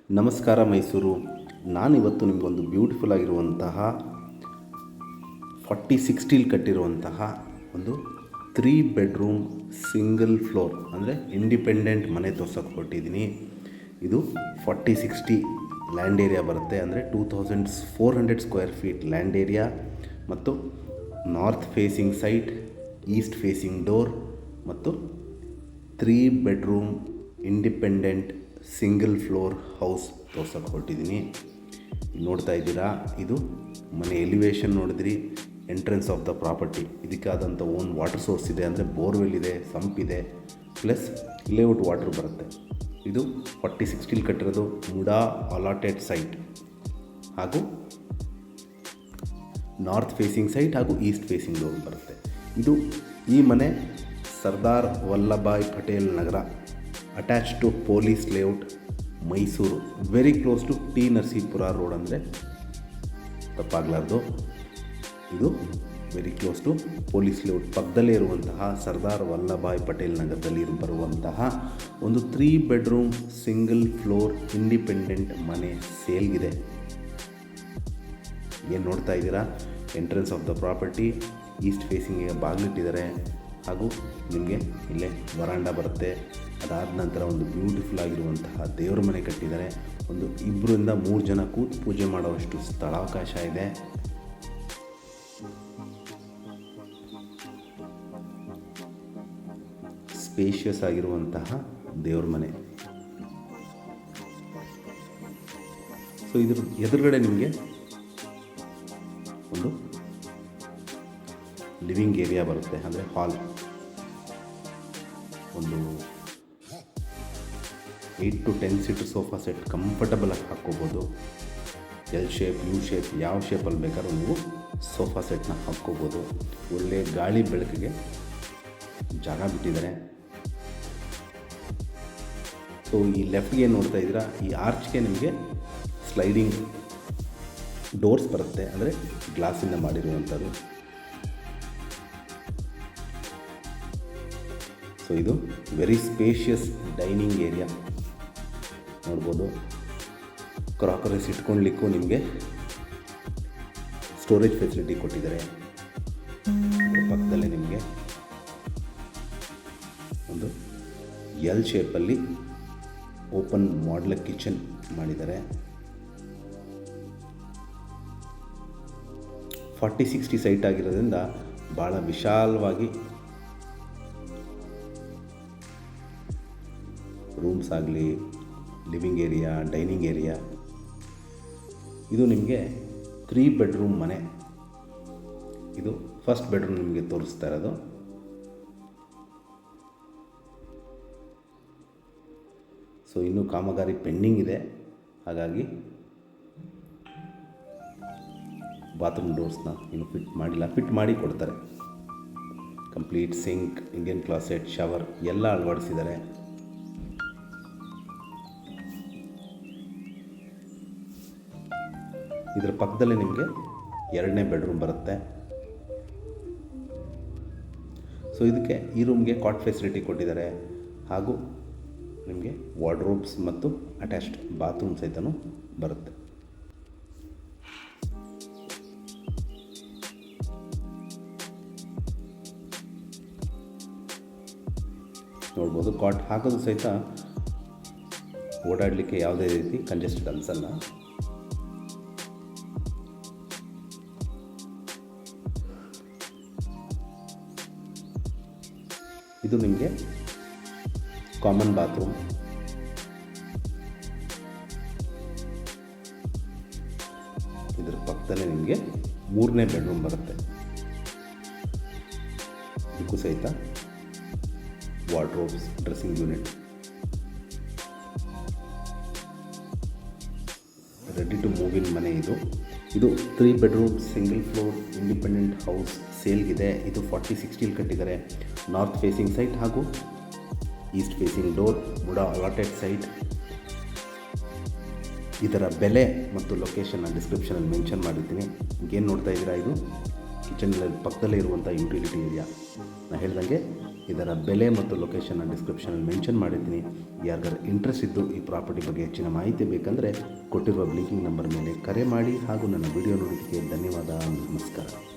ನಮಸ್ಕಾರ ಮೈಸೂರು. ನಾನಿವತ್ತು ನಿಮಗೊಂದು ಬ್ಯೂಟಿಫುಲ್ ಆಗಿರುವಂತಹ 40-60 ಕಟ್ಟಿರುವಂತಹ ಒಂದು 3 ಬೆಡ್ರೂಮ್ ಸಿಂಗಲ್ ಫ್ಲೋರ್ ಅಂದರೆ ಇಂಡಿಪೆಂಡೆಂಟ್ ಮನೆ ತೋರ್ಸೋಕ್ಕೆ ಹೊರಟಿದ್ದೀನಿ. ಇದು 40-60 ಲ್ಯಾಂಡ್ ಏರಿಯಾ ಬರುತ್ತೆ, ಅಂದರೆ 2400 ಸ್ಕ್ವೇರ್ ಫೀಟ್ ಲ್ಯಾಂಡ್ ಏರಿಯಾ ಮತ್ತು north facing site, east facing door ಮತ್ತು 3 bedroom independent single floor house ತೋರ್ಸೋಕ್ಕೆ ಹೊರಟಿದ್ದೀನಿ. ನೋಡ್ತಾ ಇದ್ದೀರಾ, ಇದು ಮನೆ ಎಲಿವೇಶನ್ ನೋಡಿದ್ರಿ, ಎಂಟ್ರೆನ್ಸ್ ಆಫ್ ದ ಪ್ರಾಪರ್ಟಿ. ಇದಕ್ಕಾದಂಥ ಓನ್ ವಾಟರ್ ಸೋರ್ಸ್ ಇದೆ, ಅಂದರೆ ಬೋರ್ವೆಲ್ ಇದೆ, ಸಂಪ್ ಇದೆ, ಪ್ಲಸ್ ಲೇಔಟ್ ವಾಟರ್ ಬರುತ್ತೆ. ಇದು 40-60 ಕಟ್ಟಿರೋದು ಮುಡಾ ಅಲಾಟೆಡ್ ಸೈಟ್ ಹಾಗೂ ನಾರ್ತ್ ಫೇಸಿಂಗ್ ಸೈಟ್ ಹಾಗೂ ಈಸ್ಟ್ ಫೇಸಿಂಗ್ ಡೋರ್ ಬರುತ್ತೆ. ಈ ಮನೆ Sardar Vallabhbhai Patel Nagar, attach to police layout, Mysuru, very close to T Narasipura road, ಅಂದರೆ ತಪ್ಪಾಗಲಾರ್ದು. ಇದು very close to police layout ಪಕ್ಕದಲ್ಲೇ ಇರುವಂತಹ ಸರ್ದಾರ್ ವಲ್ಲಭಾಯ್ ಪಟೇಲ್ ನಗರದಲ್ಲಿ ಬರುವಂತಹ ಒಂದು 3 ಬೆಡ್ರೂಮ್ ಸಿಂಗಲ್ ಫ್ಲೋರ್ ಇಂಡಿಪೆಂಡೆಂಟ್ ಮನೆ ಸೇಲ್ಗಿದೆ. ಏನು ನೋಡ್ತಾ ಇದ್ದೀರಾ, entrance of the property, east ಫೇಸಿಂಗಿಗೆ ಬಾಗಿಲಿಟ್ಟಿದ್ದಾರೆ ಹಾಗೂ ನಿಮಗೆ ಇಲ್ಲೇ ವರಾಂಡ ಬರುತ್ತೆ. ಅದಾದ ನಂತರ ಒಂದು ಬ್ಯೂಟಿಫುಲ್ ಆಗಿರುವಂತಹ ದೇವರ ಮನೆ ಕಟ್ಟಿದ್ದಾರೆ. ಒಂದು 2-3 ಜನ ಕೂತು ಪೂಜೆ ಮಾಡುವಷ್ಟು ಸ್ಥಳಾವಕಾಶ ಇದೆ. ಸ್ಪೇಷಿಯಸ್ ಆಗಿರುವಂತಹ ದೇವರ ಮನೆ. ಸೊ ಇದ್ರ ಎದುರುಗಡೆ ನಿಮಗೆ ಒಂದು ಲಿವಿಂಗ್ ಏರಿಯಾ ಬರುತ್ತೆ, ಅಂದರೆ ಹಾಲ್. ಒಂದು 8 to 10 ಸೀಟರ್ ಸೋಫಾ ಸೆಟ್ ಕಂಫರ್ಟಬಲಾಗಿ ಹಾಕ್ಕೋಬೋದು. ಎಲ್ ಶೇಪ್, ಯು ಶೇಪ್, ಯಾವ ಶೇಪಲ್ಲಿ ಬೇಕಾದ್ರೂ ನೀವು ಸೋಫಾ ಸೆಟ್ನ ಹಾಕ್ಕೋಬೋದು. ಒಳ್ಳೆ ಗಾಳಿ ಬೆಳಕಿಗೆ ಜಾಗ ಬಿಟ್ಟಿದ್ದಾರೆ. ಸೊ ಈ ಲೆಫ್ಟ್ಗೆ ನೋಡ್ತಾ ಇದ್ದೀರಾ, ಈ ಆರ್ಚ್ಗೆ ನಿಮಗೆ ಸ್ಲೈಡಿಂಗ್ ಡೋರ್ಸ್ ಬರುತ್ತೆ, ಅಂದರೆ ಗ್ಲಾಸಿಂದ ಮಾಡಿರುವಂಥದ್ದು. ಸೊ ಇದು ವೆರಿ ಸ್ಪೇಷಿಯಸ್ ಡೈನಿಂಗ್ ಏರಿಯಾ ನೋಡ್ಬೋದು. ಕ್ರಾಕರೀಸ್ ಇಟ್ಕೊಳ್ಲಿಕ್ಕೂ ನಿಮಗೆ ಸ್ಟೋರೇಜ್ ಫೆಸಿಲಿಟಿ ಕೊಟ್ಟಿದ್ದಾರೆ. ಪಕ್ಕದಲ್ಲೇ ನಿಮಗೆ ಒಂದು ಎಲ್ ಶೇಪಲ್ಲಿ ಓಪನ್ ಮಾಡ್ಯುಲರ್ ಕಿಚನ್ ಮಾಡಿದ್ದಾರೆ. 40-60 ಸೈಟ್ ಆಗಿರೋದ್ರಿಂದ ಭಾಳ ವಿಶಾಲವಾಗಿ ರೂಮ್ಸ್ ಆಗಲಿ, ಲಿವಿಂಗ್ ಏರಿಯಾ, ಡೈನಿಂಗ್ ಏರಿಯಾ. ಇದು ನಿಮಗೆ 3 ಬೆಡ್ರೂಮ್ ಮನೆ. ಇದು ಫಸ್ಟ್ ಬೆಡ್ರೂಮ್ ನಿಮಗೆ ತೋರಿಸ್ತಾ ಇರೋದು. ಸೊ ಇನ್ನೂ ಕಾಮಗಾರಿ ಪೆಂಡಿಂಗ್ ಇದೆ, ಹಾಗಾಗಿ ಬಾತ್ರೂಮ್ ಡೋರ್ಸ್ನ ಇನ್ನು ಫಿಟ್ ಮಾಡಿ ಕೊಡ್ತಾರೆ. Complete sink, Indian closet, shower ಎಲ್ಲ ಅಳವಡಿಸಿದ್ದಾರೆ. ಇದರ ಪಕ್ಕದಲ್ಲೇ ನಿಮಗೆ 2ನೇ ಬೆಡ್ರೂಮ್ ಬರುತ್ತೆ. ಸೊ ಇದಕ್ಕೆ ಈ ರೂಮ್ಗೆ ಕಾಟ್ ಫೆಸಿಲಿಟಿ ಕೊಟ್ಟಿದ್ದಾರೆ ಹಾಗೂ ನಿಮಗೆ ವಾರ್ಡ್ರೋಬ್ಸ್ ಮತ್ತು ಅಟ್ಯಾಚ್ಡ್ ಬಾತ್ರೂಮ್ ಸಹಿತನೂ ಬರುತ್ತೆ. ನೋಡ್ಬೋದು, ಕಾಟ್ ಹಾಕೋದು ಸಹಿತ ಓಡಾಡಲಿಕ್ಕೆ ಯಾವುದೇ ರೀತಿ ಕಂಜೆಸ್ಟೆಡ್ ಅನಿಸಲ್ಲ. ಇದು ನಿಮಗೆ ಕಾಮನ್ ಬಾತ್ರೂಮ್. ಇದರ ಪಕ್ಕದಲ್ಲೇ ನಿಮಗೆ 3ನೇ ಬೆಡ್ರೂಮ್ ಬರುತ್ತೆ. ಇದಕ್ಕೂ ಸಹಿತ wardrobes, dressing unit, ready to move in ಮನೆ. ಇದು 3 bedroom single floor independent house ಸೇಲ್ಗಿದೆ. ಇದು 40-60 ಕಟ್ಟಿದ್ದಾರೆ. ನಾರ್ತ್ ಫೇಸಿಂಗ್ ಸೈಟ್ ಹಾಗೂ east facing door, MUDA allotted site. ಇದರ ಬೆಲೆ ಮತ್ತು ಲೊಕೇಶನ್ನ ಡಿಸ್ಕ್ರಿಪ್ಷನಲ್ಲಿ ಮೆನ್ಷನ್ ಮಾಡಿರ್ತೀನಿ. ಏನು ನೋಡ್ತಾ ಇದ್ದೀರಾ, ಇದು ಕಿಚನ್ ಪಕ್ಕದಲ್ಲೇ ಇರುವಂಥ ಯುಟಿಲಿಟಿ ಏರಿಯಾ. ನಾನು ಹೇಳ್ದಂಗೆ ಇದರ ಬೆಲೆ ಮತ್ತು ಲೊಕೇಶನ್ನ ಡಿಸ್ಕ್ರಿಪ್ಷನಲ್ಲಿ ಮೆನ್ಷನ್ ಮಾಡಿದ್ದೀನಿ. ಯಾರಿಗಾರು ಇಂಟ್ರೆಸ್ಟ್ ಇದ್ದು ಈ ಪ್ರಾಪರ್ಟಿ ಬಗ್ಗೆ ಹೆಚ್ಚಿನ ಮಾಹಿತಿ ಬೇಕಂದರೆ ಕೊಟ್ಟಿರುವ ಬ್ಲಿಂಕಿಂಗ್ ನಂಬರ್ ಮೇಲೆ ಕರೆ ಮಾಡಿ. ಹಾಗೂ ನನ್ನ ವಿಡಿಯೋ ನೋಡೋದಕ್ಕೆ ಧನ್ಯವಾದ. ನಮಸ್ಕಾರ.